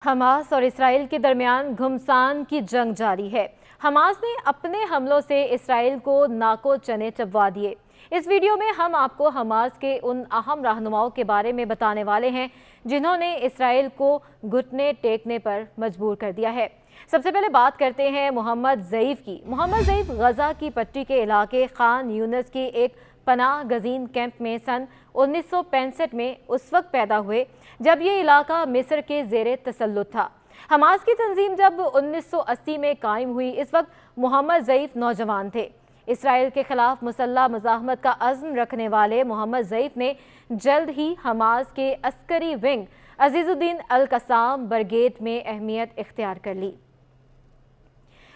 Hamas اور اسرائیل کے درمیان گھمسان کی جنگ جاری ہے۔ حماس نے اپنے حملوں سے اسرائیل کو ناکو چنے چبوا دیے۔ اس ویڈیو میں ہم آپ کو حماس کے ان اہم رہنماؤں کے بارے میں بتانے والے ہیں جنہوں نے اسرائیل کو گھٹنے ٹیکنے پر مجبور کر دیا ہے۔ سب سے پہلے بات کرتے ہیں محمد ضعیف کی۔ محمد ضعیف غزہ کی پٹی کے علاقے خان یونس کے ایک پناہ گزین کیمپ میں سن 1965 میں اس وقت پیدا ہوئے جب یہ علاقہ مصر کے زیر تسلط تھا۔ حماس کی تنظیم جب 1980 میں قائم ہوئی، اس وقت محمد ضعیف نوجوان تھے۔ اسرائیل کے خلاف مسلح مزاحمت کا عزم رکھنے والے محمد ضعیف نے جلد ہی حماس کے عسکری ونگ عزیز الدین القسام برگیڈ میں اہمیت اختیار کر لی۔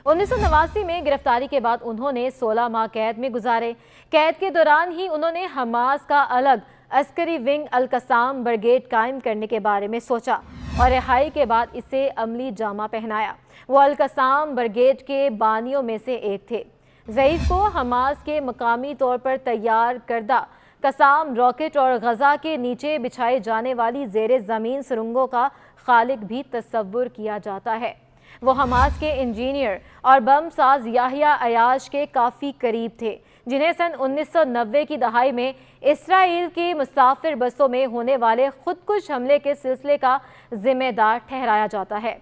1989 میں گرفتاری کے بعد انہوں نے 16 ماہ قید میں گزارے۔ قید کے دوران ہی انہوں نے حماس کا الگ عسکری ونگ القسام برگیڈ قائم کرنے کے بارے میں سوچا اور رہائی کے بعد اسے عملی جامہ پہنایا۔ وہ القسام برگیڈ کے بانیوں میں سے ایک تھے۔ ضعیف کو حماس کے مقامی طور پر تیار کردہ قسام راکٹ اور غزہ کے نیچے بچھائی جانے والی زیر زمین سرنگوں کا خالق بھی تصور کیا جاتا ہے۔ وہ حماس کے انجینئر اور بم ساز یحییٰ عیاش کے کافی قریب تھے، جنہیں سن 1990 کی دہائی میں اسرائیل کی مسافر بسوں میں ہونے والے خودکش حملے کے سلسلے کا ذمہ دار ٹھہرایا جاتا ہے۔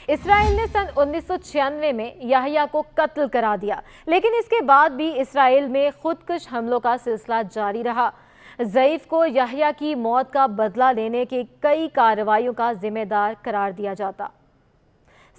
اسرائیل نے سن 1996 میں یحییٰ کو قتل کرا دیا، لیکن اس کے بعد بھی اسرائیل میں خودکش حملوں کا سلسلہ جاری رہا۔ ضعیف کو یحییٰ کی موت کا بدلہ لینے کی کئی کارروائیوں کا ذمہ دار قرار دیا جاتا۔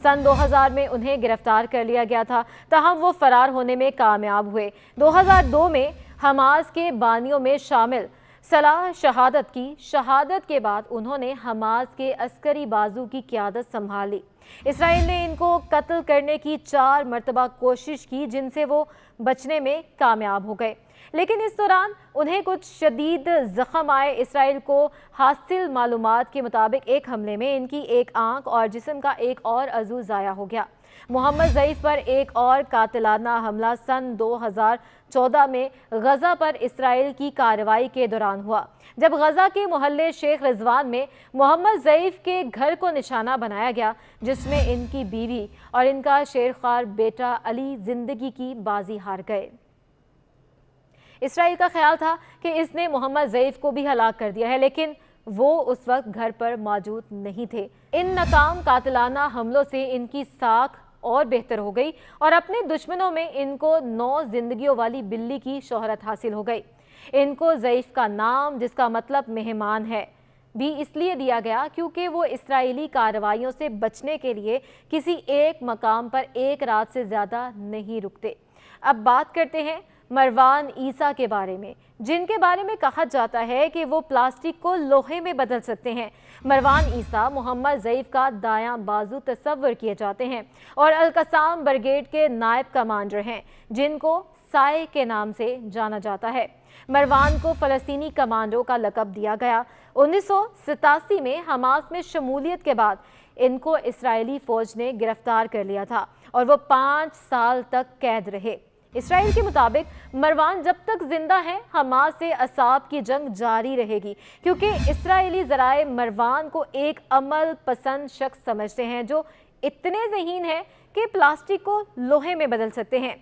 سن 2000 میں انہیں گرفتار کر لیا گیا تھا، تاہم وہ فرار ہونے میں کامیاب ہوئے۔ 2002 میں حماس کے بانیوں میں شامل صلاح شہادت کی شہادت کے بعد انہوں نے حماس کے عسکری بازو کی قیادت سنبھال لی۔ اسرائیل نے ان کو قتل کرنے کی 4 مرتبہ کوشش کی، جن سے وہ بچنے میں کامیاب ہو گئے، لیکن اس دوران انہیں کچھ شدید زخم آئے۔ اسرائیل کو حاصل معلومات کے مطابق ایک حملے میں ان کی ایک آنکھ اور جسم کا ایک اور عضو ضائع ہو گیا۔ محمد ضعیف پر ایک اور قاتلانہ حملہ سن 2014 میں غزہ پر اسرائیل کی کارروائی کے دوران ہوا، جب غزہ کے محلے شیخ رضوان میں محمد ضعیف کے گھر کو نشانہ بنایا گیا، جس میں ان کی بیوی اور ان کا شیرخوار بیٹا علی زندگی کی بازی ہار گئے۔ اسرائیل کا خیال تھا کہ اس نے محمد ضعیف کو بھی ہلاک کر دیا ہے، لیکن وہ اس وقت گھر پر موجود نہیں تھے۔ ان ناکام قاتلانہ حملوں سے ان کی ساکھ اور بہتر ہو گئی اور اپنے دشمنوں میں ان کو 9 زندگیوں والی بلی کی شہرت حاصل ہو گئی۔ ان کو ضعیف کا نام، جس کا مطلب مہمان ہے، بھی اس لیے دیا گیا کیونکہ وہ اسرائیلی کارروائیوں سے بچنے کے لیے کسی ایک مقام پر ایک رات سے زیادہ نہیں رکتے۔ اب بات کرتے ہیں مروان عیسیٰ کے بارے میں، جن کے بارے میں کہا جاتا ہے کہ وہ پلاسٹک کو لوہے میں بدل سکتے ہیں۔ مروان عیسیٰ محمد ضعیف کا دایاں بازو تصور کیے جاتے ہیں اور القسام برگیڈ کے نائب کمانڈر ہیں، جن کو سائے کے نام سے جانا جاتا ہے۔ مروان کو فلسطینی کمانڈو کا لقب دیا گیا۔ 1987 میں حماس میں شمولیت کے بعد ان کو اسرائیلی فوج نے گرفتار کر لیا تھا اور وہ 5 سال تک قید رہے۔ اسرائیل کے مطابق مروان جب تک زندہ ہیں حماس سے اعصاب کی جنگ جاری رہے گی، کیونکہ اسرائیلی ذرائع مروان کو ایک عمل پسند شخص سمجھتے ہیں جو اتنے ذہین ہے کہ پلاسٹک کو لوہے میں بدل سکتے ہیں۔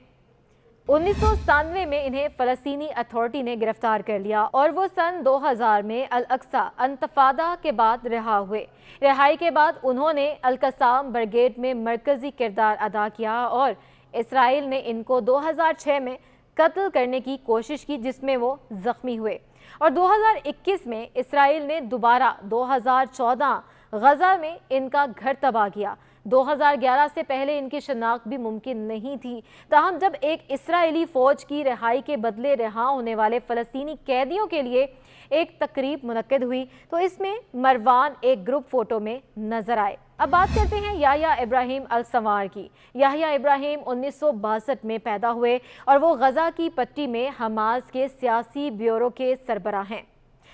1997 میں انہیں فلسطینی اتھارٹی نے گرفتار کر لیا اور وہ سن 2000 میں الاقصی انتفاضہ کے بعد رہا ہوئے۔ رہائی کے بعد انہوں نے القسام برگیڈ میں مرکزی کردار ادا کیا اور اسرائیل نے ان کو 2006 میں قتل کرنے کی کوشش کی، جس میں وہ زخمی ہوئے، اور 2021 میں اسرائیل نے دوبارہ 2014 غزہ میں ان کا گھر تباہ کیا۔ 2011 سے پہلے ان کی شناخت بھی ممکن نہیں تھی، تاہم جب ایک اسرائیلی فوج کی رہائی کے بدلے رہا ہونے والے فلسطینی قیدیوں کے لیے ایک تقریب منعقد ہوئی تو اس میں مروان ایک گروپ فوٹو میں نظر آئے۔ اب بات کرتے ہیں یحییٰ ابراہیم السوار کی۔ یحییٰ ابراہیم 1962 میں پیدا ہوئے اور وہ غزہ کی پٹی میں حماس کے سیاسی بیورو کے سربراہ ہیں۔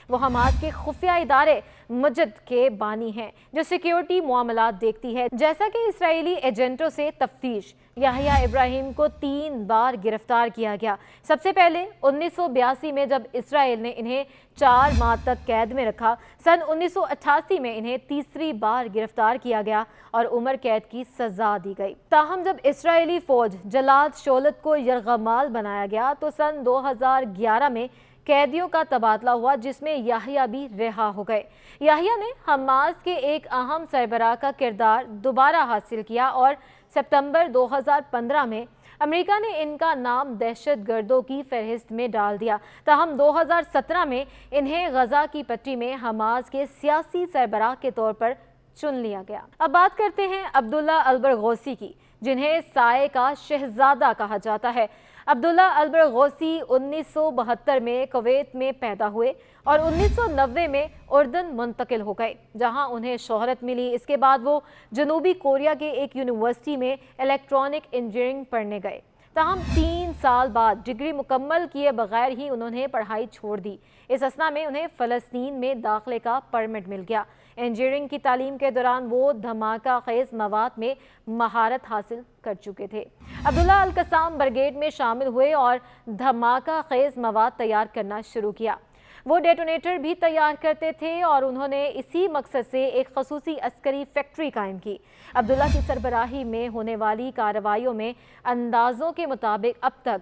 वो हमास के खुफिया इदारे मजद के बानी हैं जो सिक्योरिटी मामलात देखती है। जैसा कि इसराइली एजेंटों से तफ्तीश, याहिया इब्राहिम को 3 बार गिरफ्तार किया गया। सबसे पहले 1982 में जब इसराइल ने इन्हें 4 माह तक कैद में रखा। सन 1988 में इन्हें तीसरी बार गिरफ्तार किया गया और उम्र कैद की सजा दी गई। ताहम जब इसराइली फौज जलाद शोलत को यरगमाल बनाया गया तो सन 2011 में कैदियों का तबादला हुआ, जिसमें याहिया भी रिहा हो गए। याहिया ने हमास के एक अहम सरबराह का किरदार दोबारा हासिल किया और सितंबर 2015 में अमेरिका ने इनका नाम दहशतगर्दों की फहरिस्त में डाल दिया। ताहम 2017 में इन्हें गजा की पट्टी में हमास के सियासी सरबराह के तौर पर चुन लिया गया। अब बात करते हैं अब्दुल्ला अल-बरगौसी की, जिन्हें साए का शहजादा कहा जाता है। अब्दुल्ला अल-बरगौसी 1972 में कुवैत में पैदा हुए और 1990 में उर्दन मुंतकिल हो गए, जहां उन्हें शोहरत मिली। इसके बाद वो जनूबी कोरिया के एक यूनिवर्सिटी में इलेक्ट्रॉनिक इंजीनियरिंग पढ़ने गए। ताहम 3 साल बाद डिग्री मुकम्मल किए बगैर ही उन्होंने पढ़ाई छोड़ दी। इस असना में उन्हें फ़लस्तीन में दाखिले का परमिट मिल गया। इंजीनियरिंग की तालीम के दौरान वो धमाका खेज मवाद में महारत हासिल कर चुके थे। अब्दुल्ला अल-कसाम ब्रिगेड में शामिल हुए और धमाका खेज मवाद तैयार करना शुरू किया। वो डेटोनेटर भी तैयार करते थे और उन्होंने इसी मकसद से एक खसूसी अस्करी फैक्ट्री कायम की। अब्दुल्ला की सरबराही में होने वाली कार्रवाइयों में अंदाजों के मुताबिक अब तक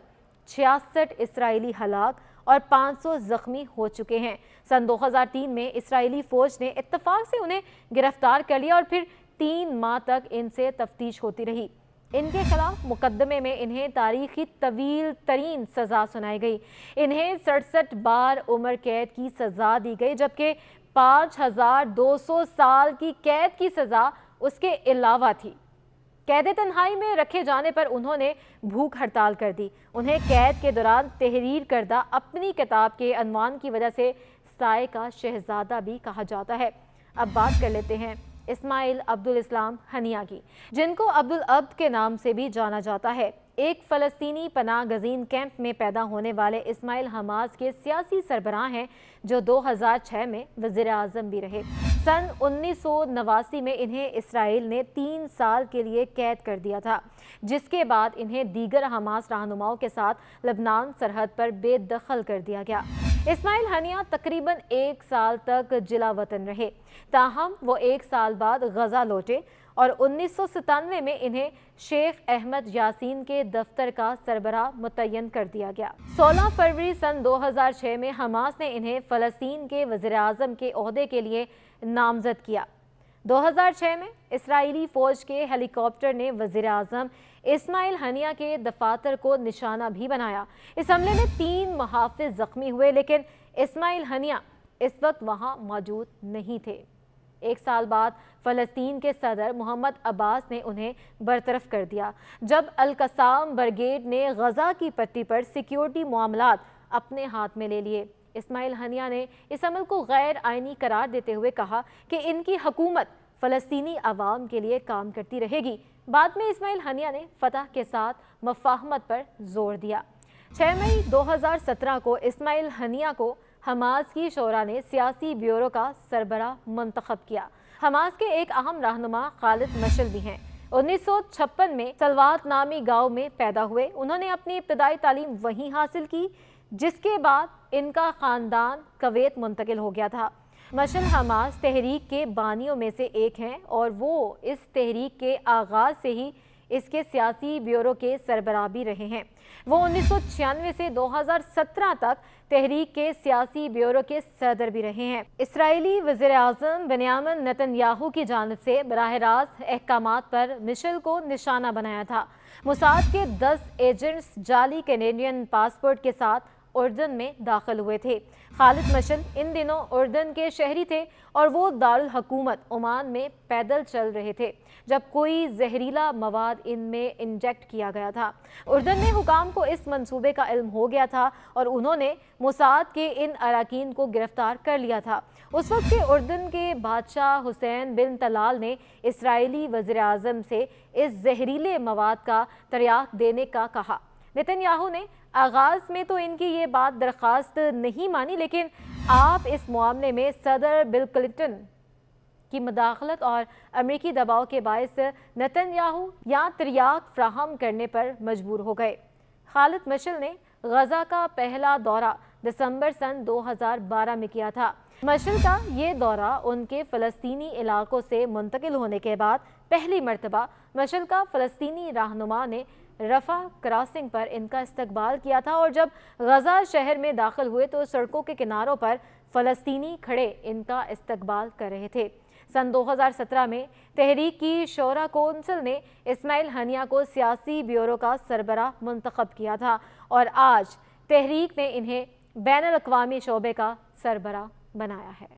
66 इसराइली हलाक और 500 जख्मी हो चुके हैं। सन 2003 में इसराइली फौज ने इत्तफाक से उन्हें गिरफ्तार कर लिया और फिर 3 माह तक इनसे तफ्तीश होती रही। इनके खिलाफ मुकदमे में इन्हें तारीखी तवील तरीन सजा सुनाई गई। इन्हें 67 बार उम्र कैद की सजा दी गई, जबकि 5200 साल की कैद की सजा उसके अलावा थी। कैद तन्हाई में रखे जाने पर उन्होंने भूख हड़ताल कर दी। उन्हें कैद के दौरान तहरीर करदा अपनी किताब के अनवान की वजह से साए का शहजादा भी कहा जाता है। अब बात कर लेते हैं इस्माइल अब्दुल इस्लाम हनिया की, जिनको अब्दुल अब्द के नाम से भी जाना जाता है। एक फ़लस्तीनी पनाह गज़ीन कैंप में पैदा होने वाले इस्माइल हमास के सियासी सरबराह हैं, जो 2006 में वज़ीर आज़म भी रहे। सन 1989 में इन्हें इसराइल ने 3 साल के लिए कैद कर दिया था, जिसके बाद इन्हें दीगर हमास रहनुमाओं के साथ लबनान सरहद पर बेदखल कर दिया गया। इस्माइल हनिया तकरीबन 1 साल तक जिला वतन रहे। ताहम वो 1 साल बाद गजा लौटे और 1997 में इन्हें शेख अहमद यासीन के दफ्तर का सरबराह मुतय्यन कर दिया गया। 16 फरवरी सन 2006 में हमास ने इन्हें फ़लस्तीन के वज़ीर आज़म के ओहदे के लिए नामजद किया। 2006 में इसराइली फ़ौज के हेलीकॉप्टर ने वज़ीर आज़म इस्माइल हनिया के दफातर को निशाना भी बनाया। इस हमले में 3 मुहाफ़िज़ ज़ख्मी हुए, लेकिन इस्माइल हनिया इस वक्त वहाँ मौजूद नहीं थे। 1 साल बाद फ़लस्तीन के सदर मोहम्मद अब्बास ने उन्हें बरतरफ कर दिया, जब अल-कसाम ब्रिगेड ने गजा की पट्टी पर सिक्योरिटी मामलात अपने हाथ में ले लिए। इस्माइल हनिया ने इस अमल को गैर आइनी करार देते हुए कहा कि इनकी हुकूमत फ़लस्तीनी अवाम के लिए काम करती रहेगी। बाद में इस्माइल हनिया ने फतह के साथ मफाहमत पर जोर दिया। 6 मई 2017 को इस्माइल हनिया को हमास की शोरा ने सियासी ब्यूरो का सरबराह मुंतखब किया। हमास के एक अहम रहनुमा खालिद मशल भी हैं। 1956 में सलवात नामी गांव में पैदा हुए। उन्होंने अपनी इब्तदाई तालीम वहीं हासिल की, जिसके बाद इनका ख़ानदान कुवैत मुंतकिल हो गया था। मशल हमास तहरीक के बानियों में से एक हैं और वो इस तहरीक के आगाज़ से ही इसके सियासी ब्यूरो के सरबराह भी रहे हैं। वो 1996 से 2017 तक तहरीक के सियासी ब्यूरो के सदर भी रहे हैं। इसराइली वज़ीर आज़म बेंयामिन नेतन्याहू की जानिब से बराह रास्त अहकामात पर मिशेल को निशाना बनाया था। मोसाद के 10 एजेंट्स जाली कैनेडियन पासपोर्ट के साथ उर्दन में दाखिल हुए थे। खालिद मशल इन दिनों उर्दन के शहरी थे और वो दारुल हुकूमत ओमान में पैदल चल रहे थे जब कोई जहरीला मवाद इनमें इंजेक्ट किया गया था। उर्दन में हुकाम को इस मंसूबे का इल्म हो गया था और उन्होंने मोसाद के इन अराकीन को गिरफ्तार कर लिया था। उस वक्त के उर्दन के बादशाह हुसैन बिन तलाल ने इसराइली वज़ीर आज़म से इस जहरीले मवाद का तरियाक देने का कहा, नेतन्याहू ने आगाज में तो इनकी ये बात दरख्वास्त नहीं मानी, लेकिन आप इस मामले में सदर बिल क्लिंटन की मदाखलत और अमेरिकी दबाव के बायस नेतन्याहू या तिरयाक फ्राहम करने पर मजबूर हो गए। खालिद मशअल ने गजा का पहला दौरा दिसंबर सन 2012 में किया था। मशअल का ये दौरा उनके फ़लस्तीनी इलाकों से मुंतकिल होने के बाद पहली मर्तबा मशअल का फ़लस्तीनी रहनुमा ने रफ़ा क्रॉसिंग पर इनका इस्तकबाल किया था, और जब गजा शहर में दाखिल हुए तो सड़कों के किनारों पर फ़लस्तीनी खड़े इनका इस्तकबाल कर रहे थे। सन 2017 में तहरीक की शोरा कौंसिल ने इस्माइल हनिया को सियासी ब्यूरो का सरबराह मुंतखब किया था, और आज तहरीक ने इन्हें बैनुल अक़वामी शोबे का सरबराह बनाया है।